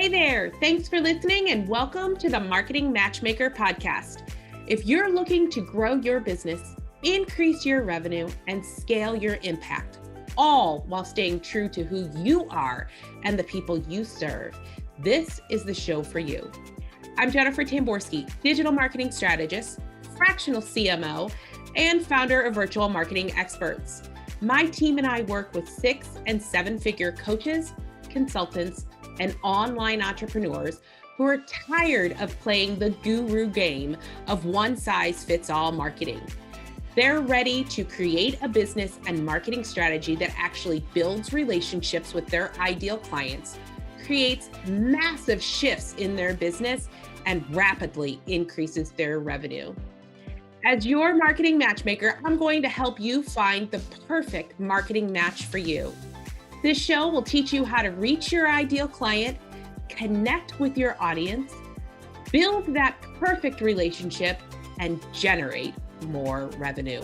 Hey there, thanks for listening and welcome to the Marketing Matchmaker podcast. If you're looking to grow your business, increase your revenue, and scale your impact, all while staying true to who you are and the people you serve, this is the show for you. I'm Jennifer Tamborski, digital marketing strategist, fractional CMO, and founder of Virtual Marketing Experts. My team and I work with 6- and 7-figure coaches, consultants, and online entrepreneurs who are tired of playing the guru game of one-size-fits-all marketing. They're ready to create a business and marketing strategy that actually builds relationships with their ideal clients, creates massive shifts in their business, and rapidly increases their revenue. As your marketing matchmaker, I'm going to help you find the perfect marketing match for you. This show will teach you how to reach your ideal client, connect with your audience, build that perfect relationship, and generate more revenue.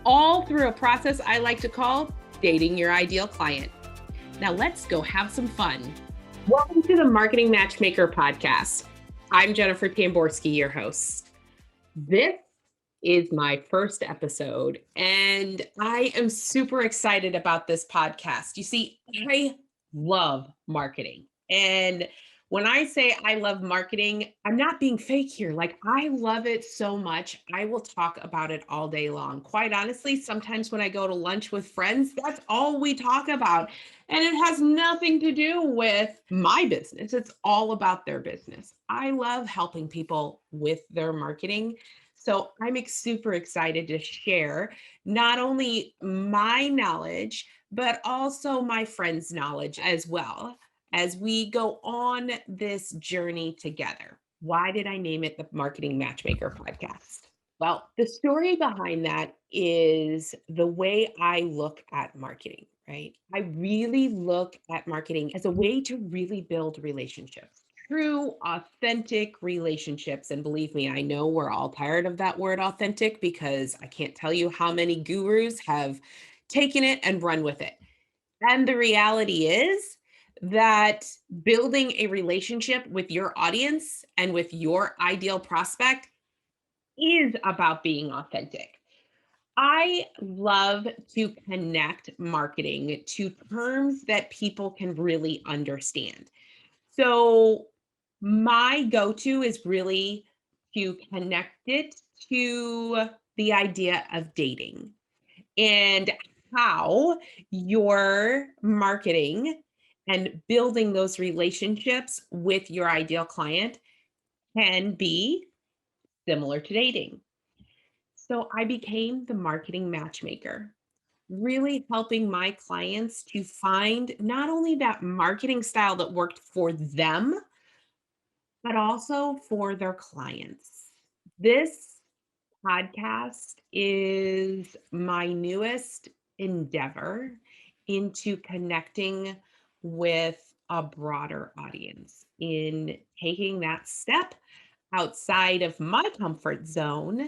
All through a process I like to call dating your ideal client. Now let's go have some fun. Welcome to the Marketing Matchmaker podcast. I'm Jennifer Tamborski, your host. This is my first episode, and I am super excited about this podcast. You see, I love marketing. And when I say I love marketing, I'm not being fake here. Like, I love it so much. I will talk about it all day long. Quite honestly, sometimes when I go to lunch with friends, that's all we talk about. And it has nothing to do with my business. It's all about their business. I love helping people with their marketing. So I'm super excited to share not only my knowledge, but also my friends' knowledge as well as we go on this journey together. Why did I name it the Marketing Matchmaker podcast? Well, the story behind that is the way I look at marketing, right? I really look at marketing as a way to really build relationships. True, authentic relationships. And believe me, I know we're all tired of that word authentic because I can't tell you how many gurus have taken it and run with it. And the reality is that building a relationship with your audience and with your ideal prospect is about being authentic. I love to connect marketing to terms that people can really understand. So my go-to is really to connect it to the idea of dating and how your marketing and building those relationships with your ideal client can be similar to dating. So I became the marketing matchmaker, really helping my clients to find not only that marketing style that worked for them, but also for their clients. This podcast is my newest endeavor into connecting with a broader audience in taking that step outside of my comfort zone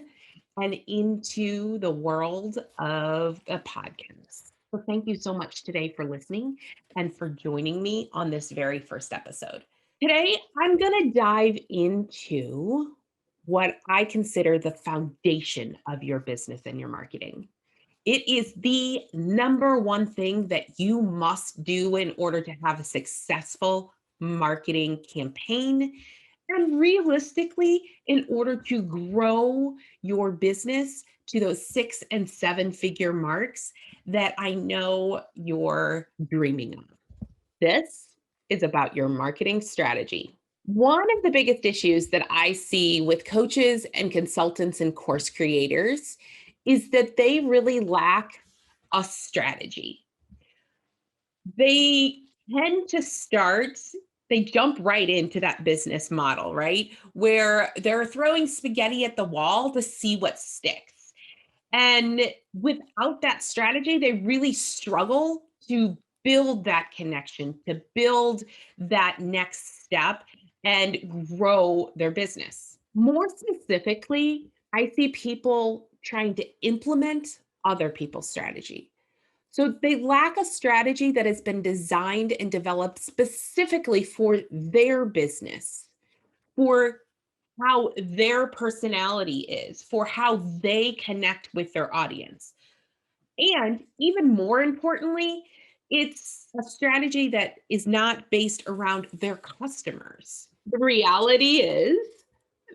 and into the world of the podcast. So thank you so much today for listening and for joining me on this very first episode. Today, I'm going to dive into what I consider the foundation of your business and your marketing. It is the number one thing that you must do in order to have a successful marketing campaign. And realistically, in order to grow your business to those 6- and 7-figure marks that I know you're dreaming of. This is about your marketing strategy. One of the biggest issues that I see with coaches and consultants and course creators is that they really lack a strategy. They tend to they jump right into that business model, right? Where they're throwing spaghetti at the wall to see what sticks. And without that strategy, they really struggle to build that connection, to build that next step and grow their business. More specifically, I see people trying to implement other people's strategy. So they lack a strategy that has been designed and developed specifically for their business, for how their personality is, for how they connect with their audience. And even more importantly, it's a strategy that is not based around their customers. The reality is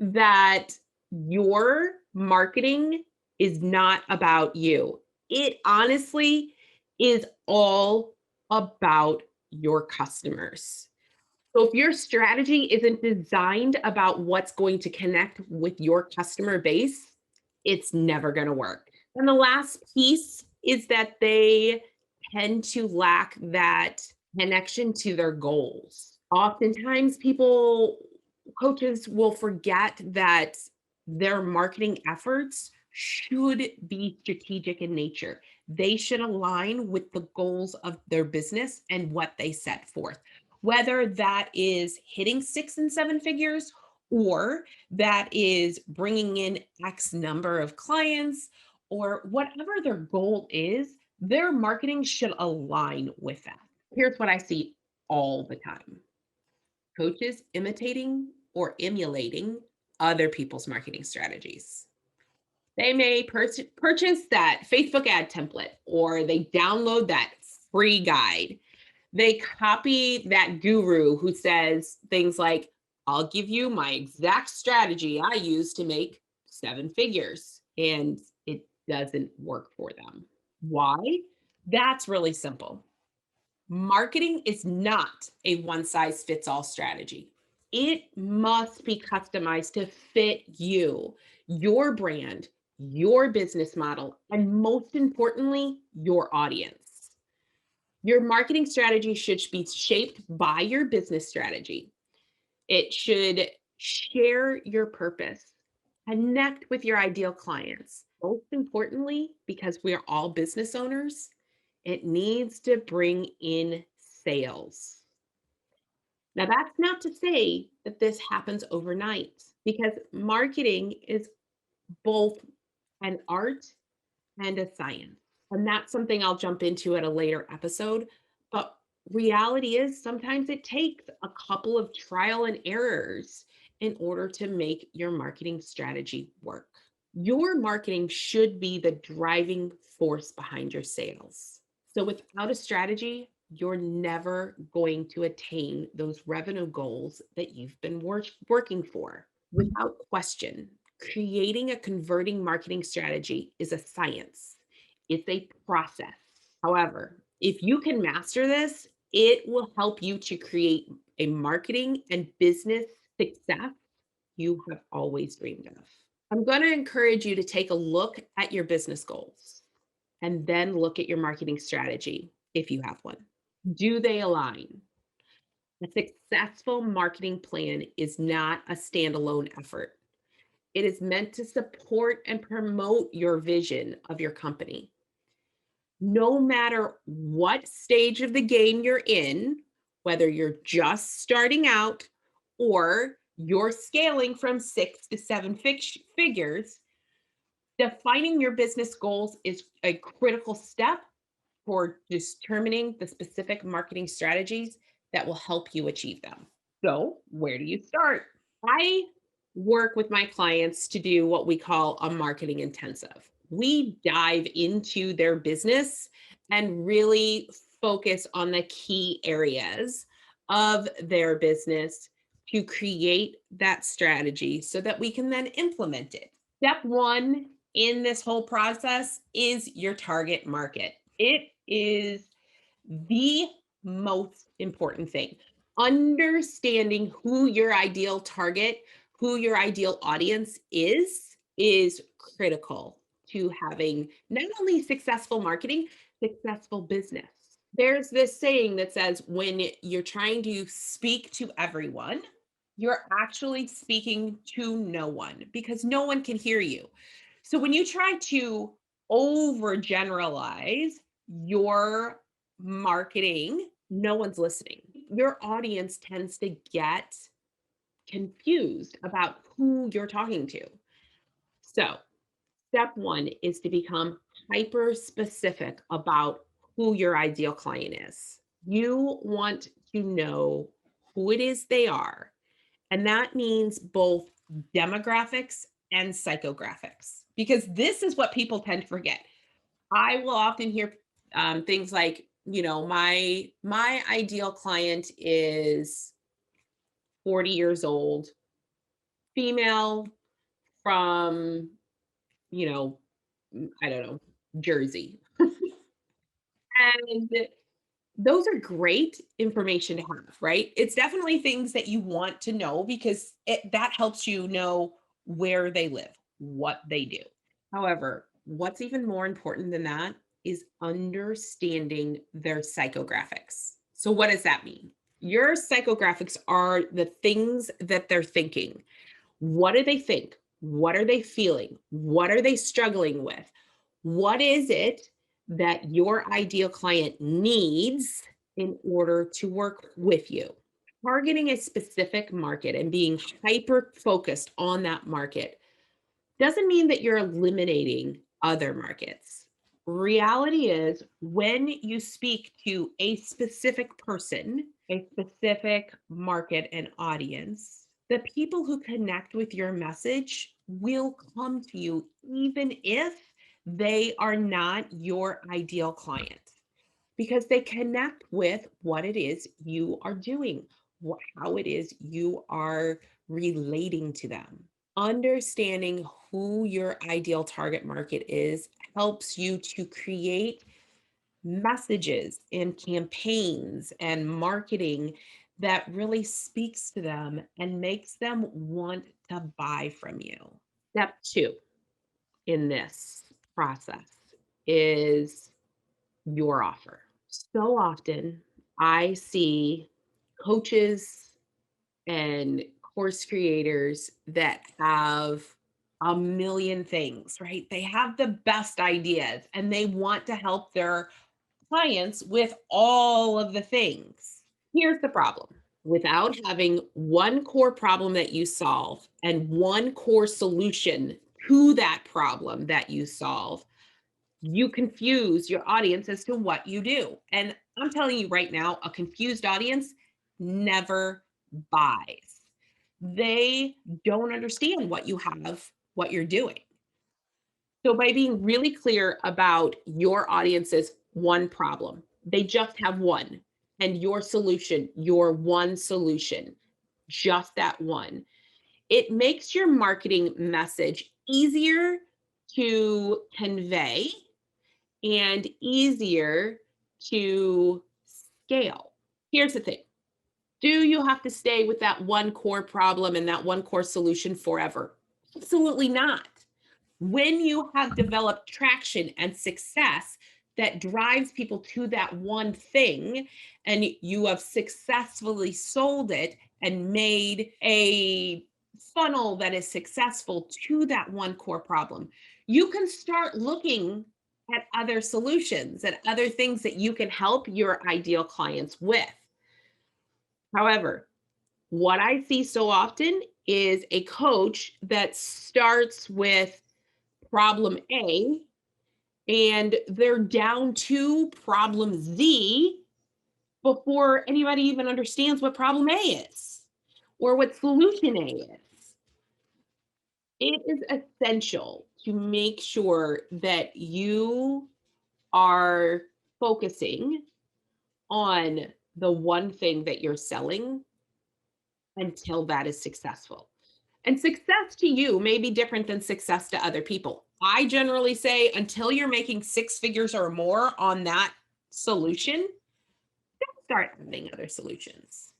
that your marketing is not about you. It honestly is all about your customers. So if your strategy isn't designed about what's going to connect with your customer base, it's never going to work. And the last piece is that they tend to lack that connection to their goals. Oftentimes, coaches will forget that their marketing efforts should be strategic in nature. They should align with the goals of their business and what they set forth, whether that is hitting 6 and 7 figures or that is bringing in X number of clients or whatever their goal is, their marketing should align with that. Here's what I see all the time: coaches imitating or emulating other people's marketing strategies. They may purchase that Facebook ad template or they download that free guide. They copy that guru who says things like, I'll give you my exact strategy I use to make 7 figures. And it doesn't work for them. Why? That's really simple. Marketing is not a one size fits all strategy. It must be customized to fit you, your brand, your business model, and most importantly, your audience. Your marketing strategy should be shaped by your business strategy. It should share your purpose, connect with your ideal clients. Most importantly, because we're all business owners, it needs to bring in sales. Now, that's not to say that this happens overnight, because marketing is both an art and a science. And that's something I'll jump into at a later episode. But reality is sometimes it takes a couple of trial and errors in order to make your marketing strategy work. Your marketing should be the driving force behind your sales. So without a strategy, you're never going to attain those revenue goals that you've been working for. Without question, creating a converting marketing strategy is a science. It's a process. However, if you can master this, it will help you to create a marketing and business success you have always dreamed of. I'm going to encourage you to take a look at your business goals and then look at your marketing strategy if you have one. Do they align? A successful marketing plan is not a standalone effort. It is meant to support and promote your vision of your company. No matter what stage of the game you're in, whether you're just starting out or you're scaling from 6 to 7 figures, defining your business goals is a critical step for determining the specific marketing strategies that will help you achieve them. So, where do you start? I work with my clients to do what we call a marketing intensive. We dive into their business and really focus on the key areas of their business to create that strategy so that we can then implement it. Step one in this whole process is your target market. It is the most important thing. Understanding who your ideal target, who your ideal audience is critical to having not only successful marketing, successful business. There's this saying that says when you're trying to speak to everyone, you're actually speaking to no one because no one can hear you. So when you try to overgeneralize your marketing, no one's listening. Your audience tends to get confused about who you're talking to. So, step one is to become hyper specific about who your ideal client is. You want to know who it is they are. And that means both demographics and psychographics, because this is what people tend to forget. I will often hear things like, my ideal client is 40 years old, female from, you know, I don't know, Jersey. And those are great information to have, right? It's definitely things that you want to know because that helps you know where they live, what they do. However, what's even more important than that is understanding their psychographics. So, what does that mean? Your psychographics are the things that they're thinking. What do they think? What are they feeling? What are they struggling with? What is it that your ideal client needs in order to work with you? Targeting a specific market and being hyper focused on that market doesn't mean that you're eliminating other markets. Reality is, when you speak to a specific person, a specific market and audience, the people who connect with your message will come to you even if they are not your ideal client, because they connect with what it is you are doing, how it is you are relating to them. Understanding who your ideal target market is helps you to create messages and campaigns and marketing that really speaks to them and makes them want to buy from you. Step two in this process is your offer. So often I see coaches and course creators that have a million things, right? They have the best ideas and they want to help their clients with all of the things. Here's the problem: without having one core problem that you solve and one core solution to that problem that you solve, you confuse your audience as to what you do. And I'm telling you right now, a confused audience never buys. They don't understand what you have, what you're doing. So, by being really clear about your audience's one problem, they just have one, and your solution, your one solution, just that one, it makes your marketing message easier to convey and easier to scale. Here's the thing: do you have to stay with that one core problem and that one core solution forever? Absolutely not. When you have developed traction and success that drives people to that one thing, and you have successfully sold it and made a funnel that is successful to that one core problem, you can start looking at other solutions and other things that you can help your ideal clients with. However, what I see so often is a coach that starts with problem A and they're down to problem Z before anybody even understands what problem A is or what solution A is. It is essential to make sure that you are focusing on the one thing that you're selling until that is successful. And success to you may be different than success to other people. I generally say until you're making six figures or more on that solution, don't start adding other solutions.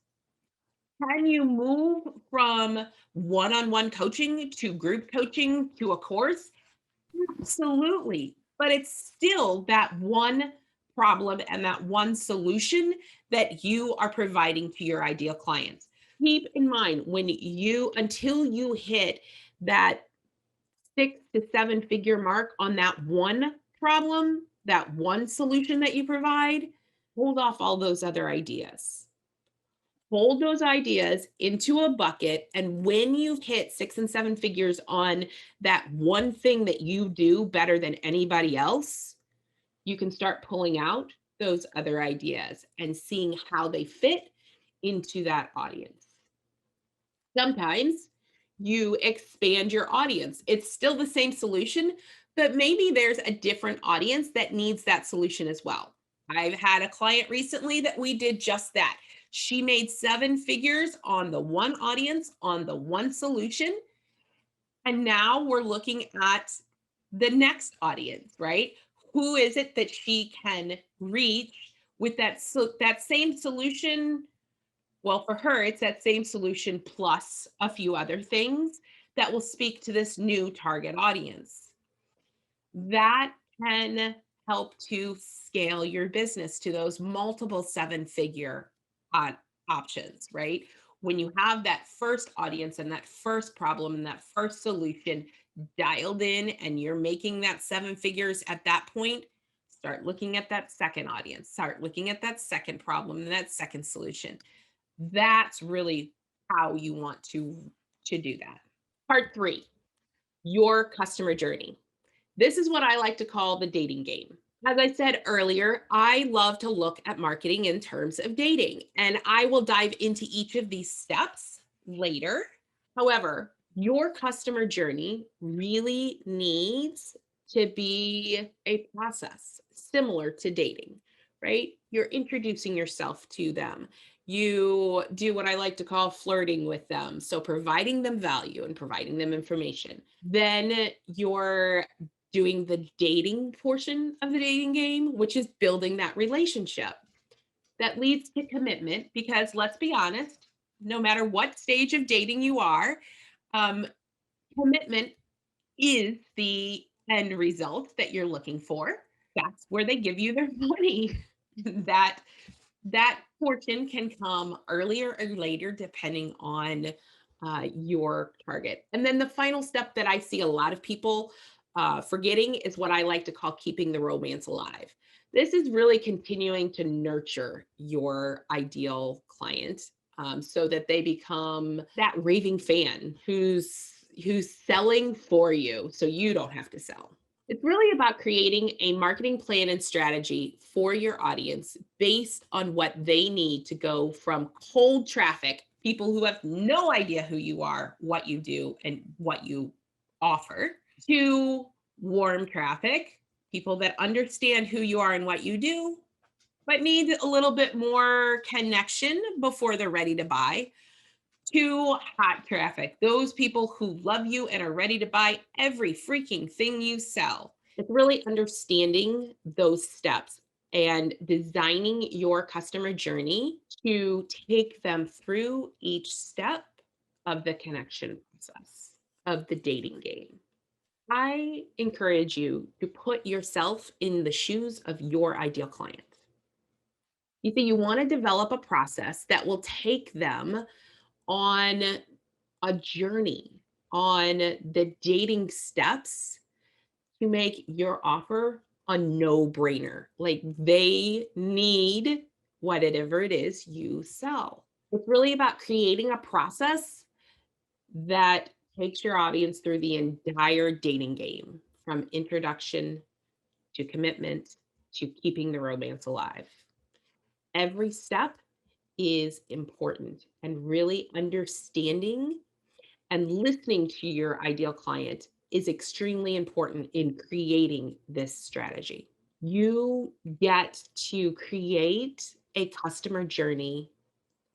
Can you move from one on one coaching to group coaching to a course? Absolutely. But it's still that one problem and that one solution that you are providing to your ideal clients. Keep in mind, until you hit that 6 to 7 figure mark on that one problem, that one solution that you provide, hold off all those other ideas. Hold those ideas into a bucket. And when you've hit 6 and 7 figures on that one thing that you do better than anybody else, you can start pulling out those other ideas and seeing how they fit into that audience. Sometimes you expand your audience. It's still the same solution, but maybe there's a different audience that needs that solution as well. I've had a client recently that we did just that. She made 7 figures on the one audience, on the one solution. And now we're looking at the next audience, right? Who is it that she can reach with that same solution? Well, for her, it's that same solution plus a few other things that will speak to this new target audience. That can help to scale your business to those multiple 7 figure options, right? When you have that first audience and that first problem and that first solution dialed in and you're making that 7 figures at that point, start looking at that second audience, start looking at that second problem and that second solution. That's really how you want to do that. Part 3, your customer journey. This is what I like to call the dating game. As I said earlier, I love to look at marketing in terms of dating, and I will dive into each of these steps later. However, your customer journey really needs to be a process similar to dating, right? You're introducing yourself to them. You do what I like to call flirting with them. So providing them value and providing them information. Then you're doing the dating portion of the dating game, which is building that relationship that leads to commitment. Because let's be honest, no matter what stage of dating you are, um, commitment is the end result that you're looking for. That's where they give you their money. that that portion can come earlier or later depending on your target. And then the final step that I see a lot of people forgetting is what I like to call keeping the romance alive. This is really continuing to nurture your ideal client so that they become that raving fan who's selling for you so you don't have to sell. It's really about creating a marketing plan and strategy for your audience based on what they need to go from cold traffic, people who have no idea who you are, what you do, and what you offer, to warm traffic, people that understand who you are and what you do, but need a little bit more connection before they're ready to buy, to hot traffic, those people who love you and are ready to buy every freaking thing you sell. It's really understanding those steps and designing your customer journey to take them through each step of the connection process of the dating game. I encourage you to put yourself in the shoes of your ideal client. You see, you want to develop a process that will take them on a journey, on the dating steps to make your offer a no-brainer. Like they need whatever it is you sell. It's really about creating a process that takes your audience through the entire dating game, from introduction to commitment to keeping the romance alive. Every step is important, and really understanding and listening to your ideal client is extremely important in creating this strategy. You get to create a customer journey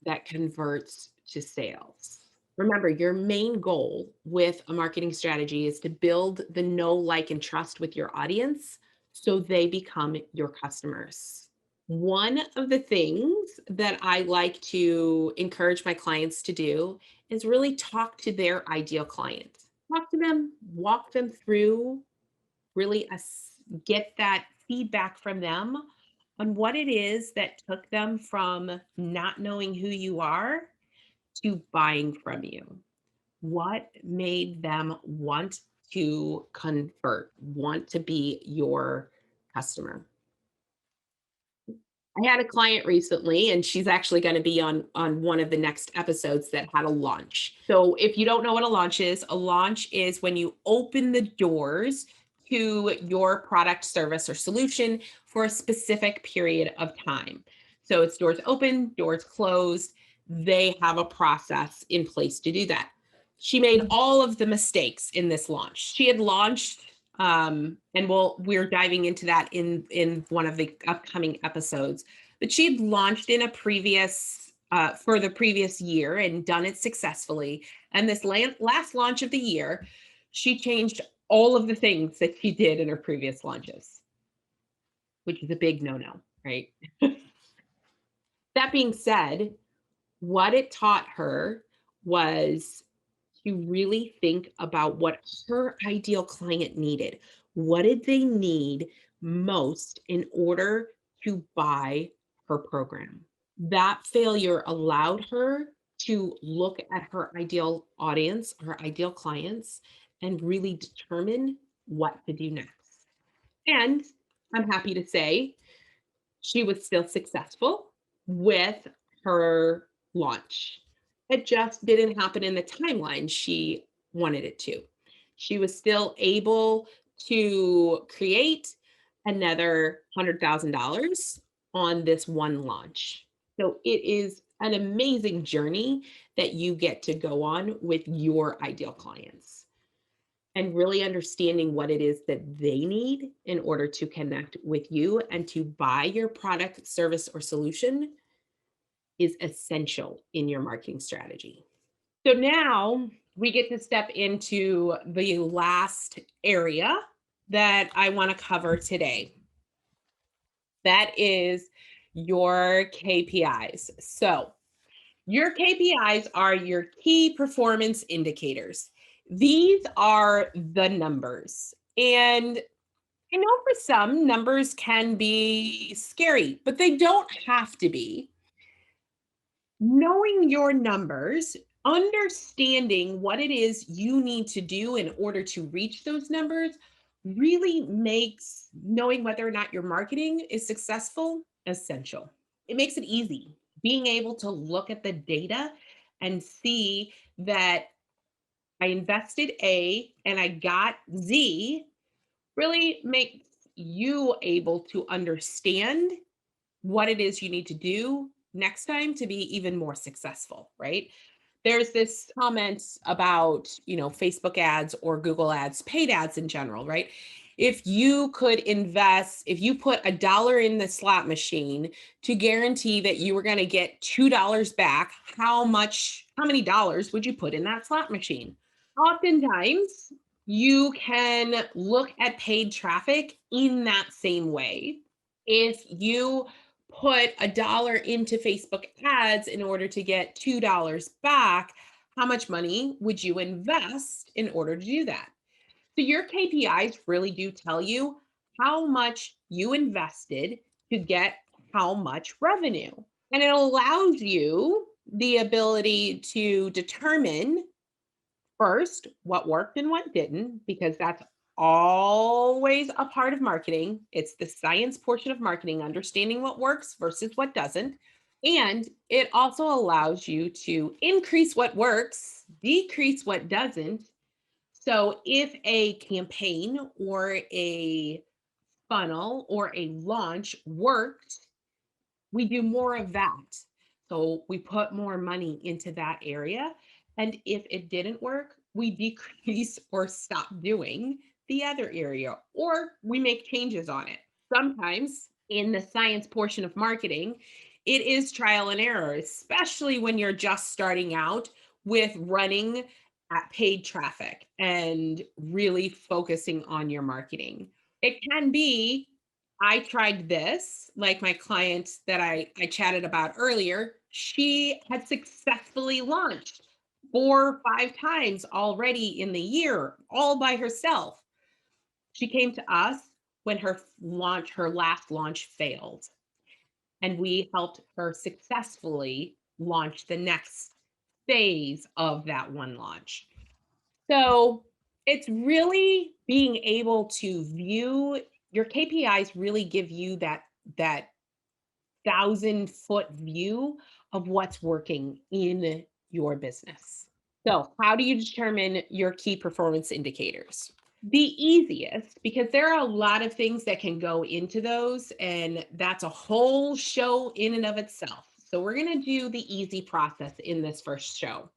that converts to sales. Remember, your main goal with a marketing strategy is to build the know, like, and trust with your audience so they become your customers. One of the things that I like to encourage my clients to do is really talk to their ideal client. Talk to them, walk them through, really get that feedback from them on what it is that took them from not knowing who you are to buying from you. What made them want to convert, want to be your customer? I had a client recently, and she's actually going to be on one of the next episodes that had a launch. So if you don't know what a launch is when you open the doors to your product, service, or solution for a specific period of time. So it's doors open, doors closed. They have a process in place to do that. She made all of the mistakes in this launch. She had launched, and we're diving into that in one of the upcoming episodes. But she had launched in a previous for the previous year and done it successfully. And this last launch of the year, she changed all of the things that she did in her previous launches, which is a big no-no, right? That being said, what it taught her was to really think about what her ideal client needed. What did they need most in order to buy her program? That failure allowed her to look at her ideal audience, her ideal clients, and really determine what to do next. And I'm happy to say she was still successful with her launch. It just didn't happen in the timeline she wanted it to. She was still able to create another $100,000 on this one launch. So it is an amazing journey that you get to go on with your ideal clients and really understanding what it is that they need in order to connect with you and to buy your product, service, or solution is essential in your marketing strategy. So now we get to step into the last area that I want to cover today. That is your KPIs. So your KPIs are your key performance indicators. These are the numbers. And I know for some, numbers can be scary, but they don't have to be. Knowing your numbers, understanding what it is you need to do in order to reach those numbers really makes knowing whether or not your marketing is successful essential. It makes it easy. Being able to look at the data and see that I invested A and I got Z really makes you able to understand what it is you need to do next time to be even more successful, right? There's this comment about, Facebook ads or Google ads, paid ads in general, right? If you could invest, if you put $1 in the slot machine to guarantee that you were going to get $2 back, how many dollars would you put in that slot machine? Oftentimes, you can look at paid traffic in that same way. If you put $1 into Facebook ads in order to get $2 back, how much money would you invest in order to do that? So your KPIs really do tell you how much you invested to get how much revenue. And it allows you the ability to determine first what worked and what didn't, because that's always a part of marketing. It's the science portion of marketing, understanding what works versus what doesn't. And it also allows you to increase what works, decrease what doesn't. So if a campaign or a funnel or a launch worked, we do more of that. So we put more money into that area. And if it didn't work, we decrease or stop doing the other area, or we make changes on it. Sometimes in the science portion of marketing, it is trial and error, especially when you're just starting out with running at paid traffic and really focusing on your marketing. It can be I tried this, like my client that I chatted about earlier. She had successfully launched 4 or 5 times already in the year, all by herself. She came to us when her last launch failed, and we helped her successfully launch the next phase of that one launch. So it's really being able to view your KPIs really give you that 1,000-foot view of what's working in your business. So how do you determine your key performance indicators? The easiest, because there are a lot of things that can go into those, and that's a whole show in and of itself. So, we're going to do the easy process in this first show.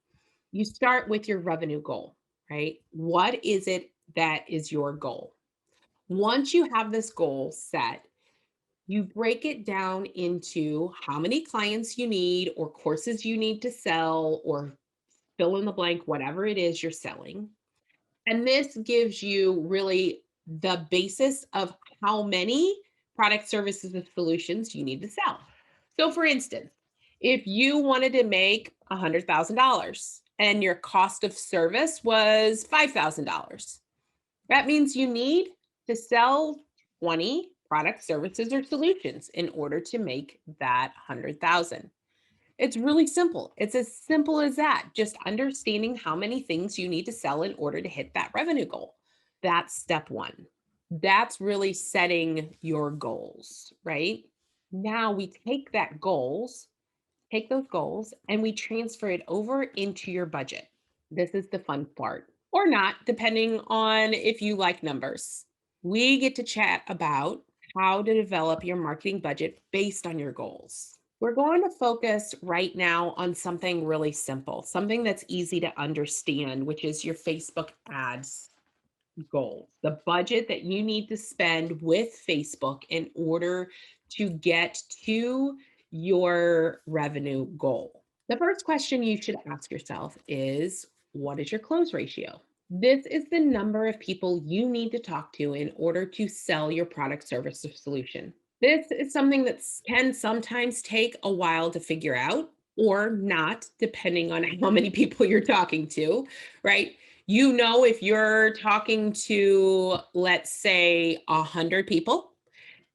You start with your revenue goal, right? What is it that is your goal? Once you have this goal set, you break it down into how many clients you need, or courses you need to sell, or fill in the blank, whatever it is you're selling. And this gives you really the basis of how many product, services, and solutions you need to sell. So, for instance, if you wanted to make $100,000 and your cost of service was $5,000, that means you need to sell 20 products, services, or solutions in order to make that 100,000. It's really simple. It's as simple as that. Just understanding how many things you need to sell in order to hit that revenue goal. That's step one. That's really setting your goals, right? Now we take those goals and we transfer it over into your budget. This is the fun part, or not, depending on if you like numbers. We get to chat about how to develop your marketing budget based on your goals. We're going to focus right now on something really simple, something that's easy to understand, which is your Facebook ads goals, the budget that you need to spend with Facebook in order to get to your revenue goal. The first question you should ask yourself is, what is your close ratio? This is the number of people you need to talk to in order to sell your product, service, or solution. This is something that can sometimes take a while to figure out, or not, depending on how many people you're talking to, right? You know, if you're talking to, let's say, 100 people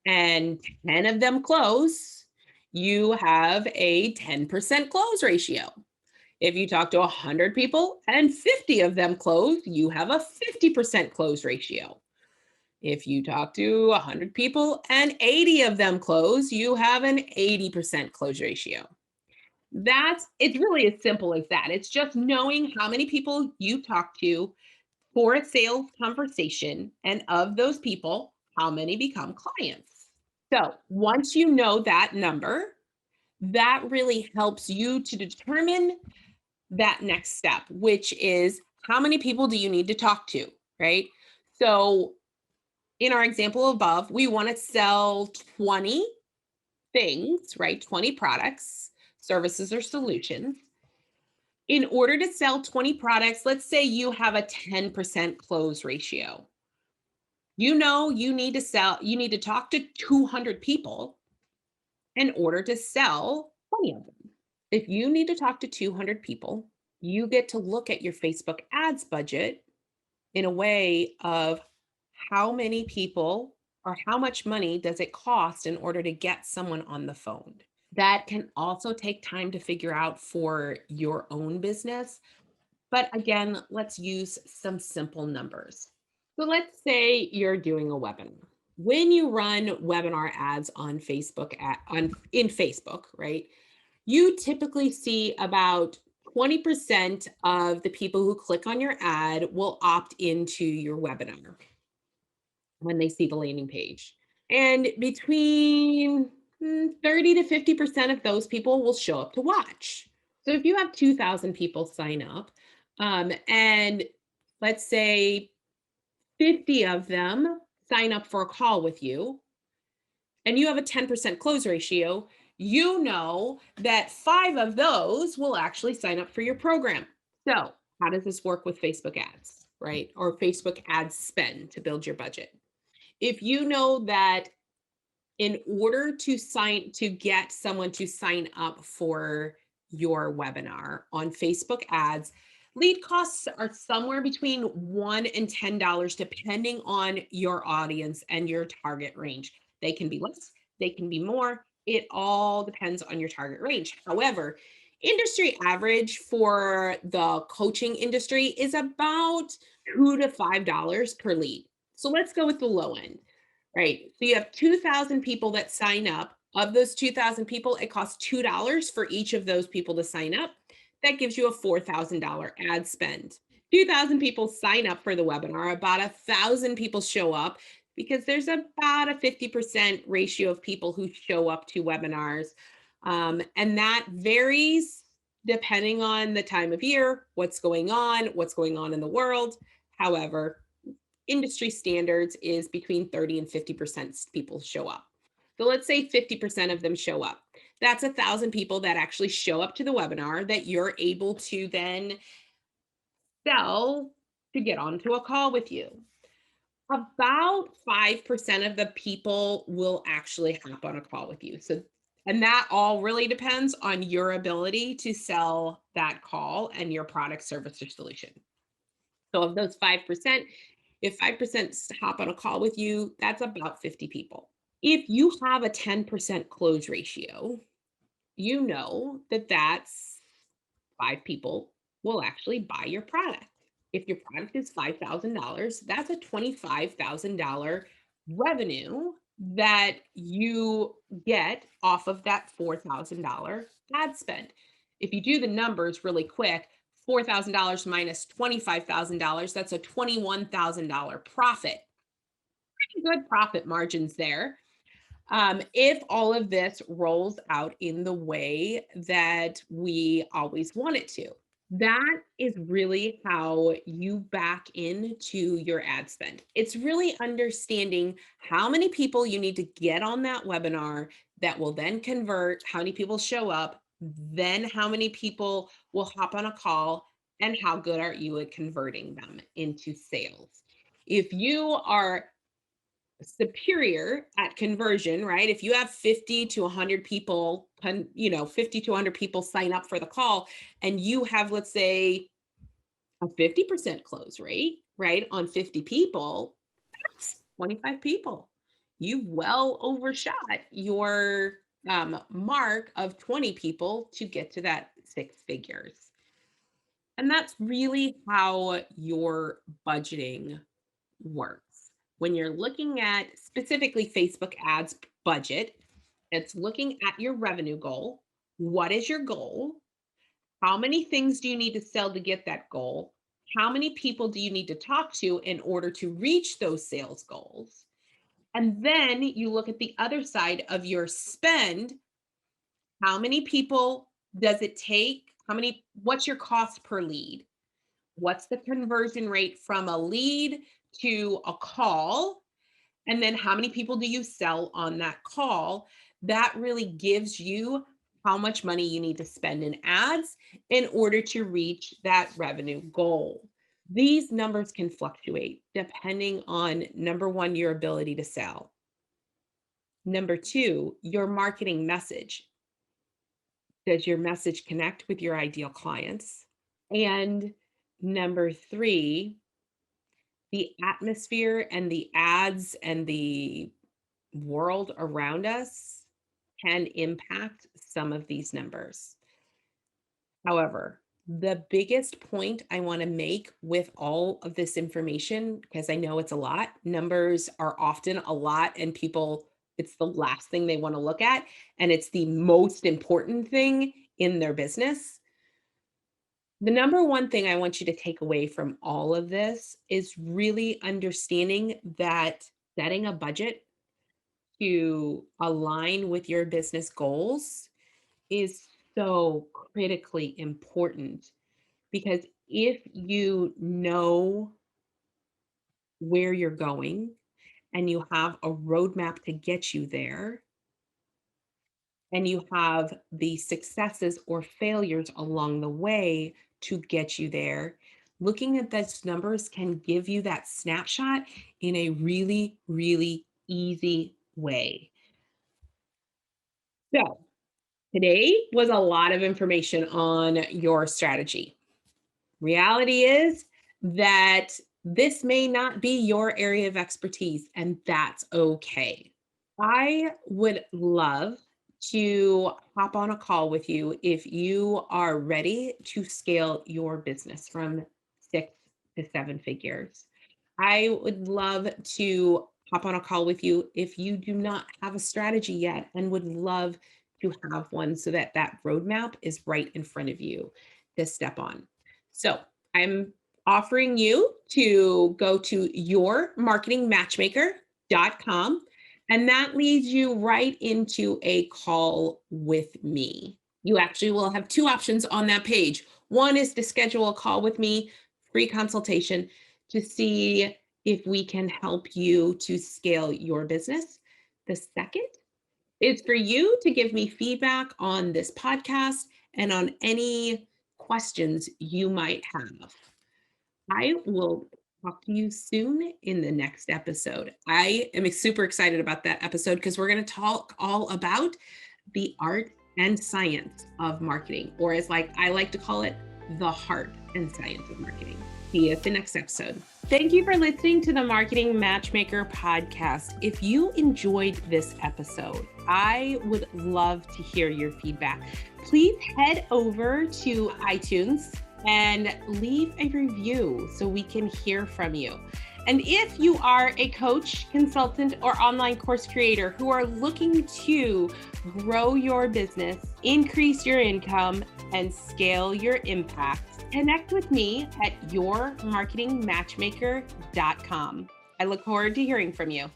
and 10 of them close, you have a 10% close ratio. If you talk to 100 people and 50 of them close, you have a 50% close ratio. If you talk to 100 people and 80 of them close, you have an 80% close ratio. It's really as simple as that. It's just knowing how many people you talk to for a sales conversation, and of those people, how many become clients. So once you know that number, that really helps you to determine that next step, which is how many people do you need to talk to, right? So in our example above, we want to sell 20 things, right? 20 products, services, or solutions. In order to sell 20 products, let's say you have a 10% close ratio. You know, you need to talk to 200 people in order to sell 20 of them. If you need to talk to 200 people, you get to look at your Facebook ads budget in a way of how many people or how much money does it cost in order to get someone on the phone. That can also take time to figure out for your own business. But again, let's use some simple numbers. So let's say you're doing a webinar. When you run webinar ads on in Facebook, right? You typically see about 20% of the people who click on your ad will opt into your webinar when they see the landing page. And between 30 to 50% of those people will show up to watch. So if you have 2,000 people sign up, and let's say 50 of them sign up for a call with you, and you have a 10% close ratio, you know that 5 of those will actually sign up for your program. So, how does this work with Facebook ads, right? Or Facebook ads spend to build your budget? If you know that in order to get someone to sign up for your webinar on Facebook ads, lead costs are somewhere between $1 and $10 depending on your audience and your target range. They can be less, they can be more. It all depends on your target range. However, industry average for the coaching industry is about $2 to $5 per lead. So let's go with the low end. Right. So you have 2,000 people that sign up. Of those 2,000 people, it costs $2 for each of those people to sign up. That gives you a $4,000 ad spend. 2,000 people sign up for the webinar, about 1,000 people show up because there's about a 50% ratio of people who show up to webinars. And that varies depending on the time of year, what's going on in the world. However, industry standards is between 30 and 50% people show up. So let's say 50% of them show up. That's 1,000 people that actually show up to the webinar that you're able to then sell to get onto a call with you. About 5% of the people will actually hop on a call with you. So, and that all really depends on your ability to sell that call and your product, service, or solution. So, of those 5%, if 5% hop on a call with you, that's about 50 people. If you have a 10% close ratio, you know that that's 5 people will actually buy your product. If your product is $5,000, that's a $25,000 revenue that you get off of that $4,000 ad spend. If you do the numbers really quick, $4,000 minus $25,000, that's a $21,000 profit. Pretty good profit margins there. If all of this rolls out in the way that we always want it to. That is really how you back into your ad spend. It's really understanding how many people you need to get on that webinar that will then convert, how many people show up, then how many people will hop on a call, and how good are you at converting them into sales. If you are superior at conversion, right? If you have 50 to 100 people, 50 to 100 people sign up for the call and you have, let's say, a 50% close rate, right? On 50 people, that's 25 people. You've well overshot your mark of 20 people to get to that 6 figures. And that's really how your budgeting works. When you're looking at specifically Facebook ads budget, it's looking at your revenue goal. What is your goal? How many things do you need to sell to get that goal? How many people do you need to talk to in order to reach those sales goals? And then you look at the other side of your spend. How many people does it take? What's your cost per lead? What's the conversion rate from a lead to a call? And then how many people do you sell on that call? That really gives you how much money you need to spend in ads in order to reach that revenue goal. These numbers can fluctuate depending on number one, your ability to sell. Number two, your marketing message. Does your message connect with your ideal clients? And number three, the atmosphere and the ads and the world around us can impact some of these numbers. However, the biggest point I want to make with all of this information, because I know it's a lot, numbers are often a lot, and people, it's the last thing they want to look at, and it's the most important thing in their business. The number one thing I want you to take away from all of this is really understanding that setting a budget to align with your business goals is so critically important, because if you know where you're going and you have a roadmap to get you there, and you have the successes or failures along the way to get you there, looking at those numbers can give you that snapshot in a really, really easy way. So, today was a lot of information on your strategy. Reality is that this may not be your area of expertise, and that's okay. I would love to hop on a call with you if you are ready to scale your business from 6 to 7 figures. I would love to hop on a call with you if you do not have a strategy yet and would love to have one so that that roadmap is right in front of you to step on. So I'm offering you to go to yourmarketingmatchmaker.com. And that leads you right into a call with me. You actually will have two options on that page. One is to schedule a call with me, free consultation, to see if we can help you to scale your business. The second is for you to give me feedback on this podcast and on any questions you might have. I will talk to you soon in the next episode. I am super excited about that episode because we're going to talk all about the art and science of marketing, or as I like to call it, the heart and science of marketing. See you at the next episode. Thank you for listening to the Marketing Matchmaker podcast. If you enjoyed this episode, I would love to hear your feedback. Please head over to iTunes and leave a review so we can hear from you. And if you are a coach, consultant, or online course creator who are looking to grow your business, increase your income, and scale your impact, connect with me at yourmarketingmatchmaker.com. I look forward to hearing from you.